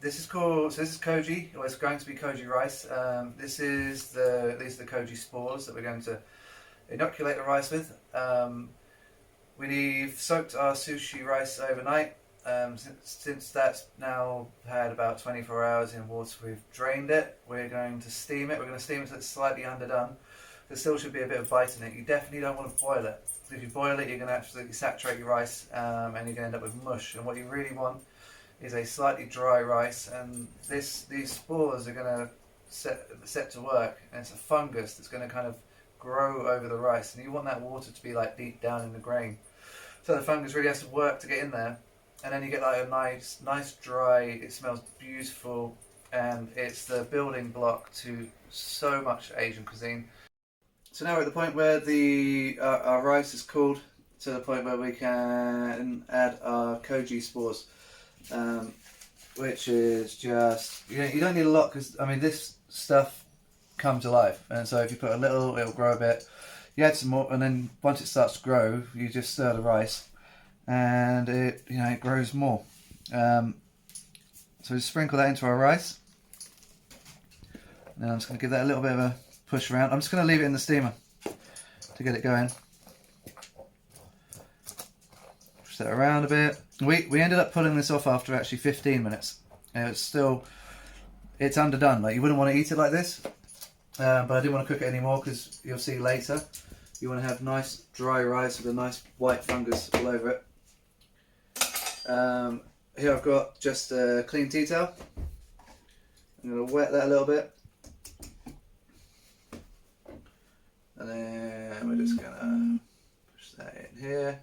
this is called, so this is Koji, or it's going to be Koji rice. These are the Koji spores that we're going to inoculate the rice with. We've soaked our sushi rice overnight. Since that's now had about 24 hours in water, we've drained it. We're going to steam it. We're going to steam it so it's slightly underdone. There still should be a bit of bite in it. You definitely don't want to boil it. If you boil it, you're going to absolutely saturate your rice, and you're going to end up with mush. And what you really want is a slightly dry rice, and these spores are going to set to work, and it's a fungus that's going to kind of grow over the rice, and you want that water to be like deep down in the grain. So the fungus really has to work to get in there, and then you get like a nice dry. It smells beautiful, and it's the building block to so much Asian cuisine. So now we're at the point where our rice is cooled to the point where we can add our Koji spores, which is just, you don't need a lot, because I mean this stuff comes alive, and so if you put a little, it'll grow a bit. You add some more, and then once it starts to grow, you just stir the rice, and it grows more. So we sprinkle that into our rice. Now I'm just going to give that a little bit of a push around. I'm just going to leave it in the steamer to get it going. Push that around a bit. We ended up pulling this off after actually 15 minutes. It's underdone. Like, you wouldn't want to eat it like this, but I didn't want to cook it anymore, because you'll see later you want to have nice dry rice with a nice white fungus all over it. Here I've got just a clean tea towel. I'm going to wet that a little bit, and then we're just going to push that in here.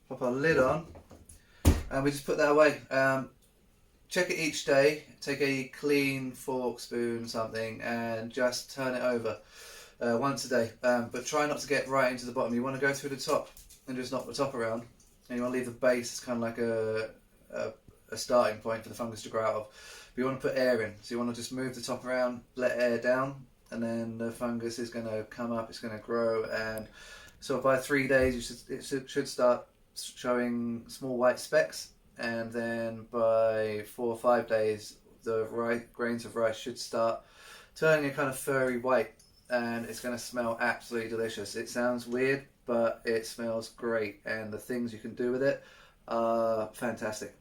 Pop our lid on, and we just put that away. Check it each day. Take a clean fork, spoon, something, and just turn it over once a day. But try not to get right into the bottom. You want to go through the top and just knock the top around, and you want to leave the base as kind of like a starting point for the fungus to grow out of. But you want to put air in, so you want to just move the top around, let air down, and then the fungus is going to come up. It's going to grow, and so by 3 days it should start showing small white specks, and then by 4 or 5 days the grains of rice should start turning a kind of furry white, and it's going to smell absolutely delicious. It sounds weird, but it smells great, and the things you can do with it are fantastic.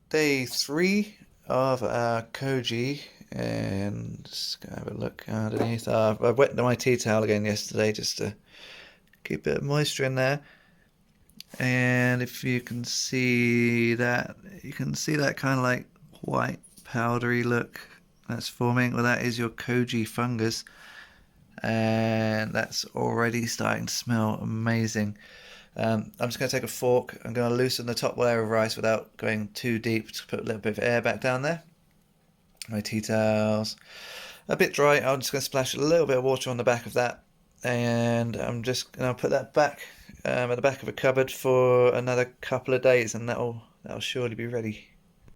Day 3 of our Koji, and just gonna have a look underneath. I wet my tea towel again yesterday just to keep a bit of moisture in there, and if you can see that, kind of like white powdery look that's forming. Well, that is your Koji fungus, and that's already starting to smell amazing. I'm just going to take a fork. I'm going to loosen the top layer of rice without going too deep, to put a little bit of air back down there. My tea towel's a bit dry. I'm just going to splash a little bit of water on the back of that, and I'm just going to put that back at the back of a cupboard for another couple of days, and that'll surely be ready.